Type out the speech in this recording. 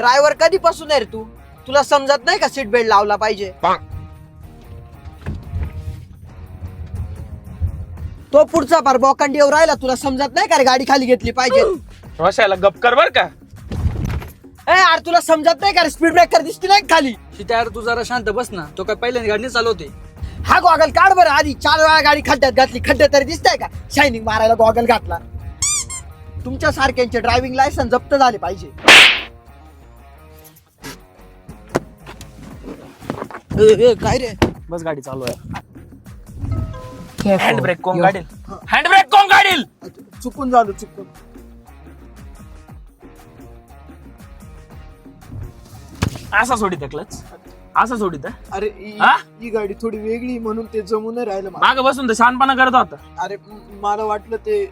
Driver कधीपासून आहे रे तू? तुला समजत नाही का सीट बेल्ट लावला पाहिजे? तो पुढचा पार बोकांडीवर राहिला, तुला समजत नाही का रे गाडी खाली घेतली पाहिजे? रोशाला गप कर बर का. ए यार तुला समजत नाही का रे, स्पीड ब्रेकर दिसती नाही का खाली? त्यावर तू जरा शांत बस ना, तो काय पहिल्यांदा गाडी चालवते. हा गॉगल काढ बरं आधी. 4 वेळा गाडी खड्ड्यात घातली, खड्डे तरी दिसताय का? शायनिंग मारायला गॉगल घातला. तुमच्या सारख्यांचे ड्रायव्हिंग लायसन्स जप्त झाले पाहिजे. काय रे? बस गाडी चालू आहे. हँड ब्रेक कोण काढेल? हँड ब्रेक कोण काढेल? चुकून झालं, चुकून. असा सोडित क्लच, असा सोडित. अरे हा? ही गाडी थोडी वेगळी म्हणून ते जमून राहिलं मला. माग बसून तर शहाणपणा करत होता. अरे मला वाटलं ते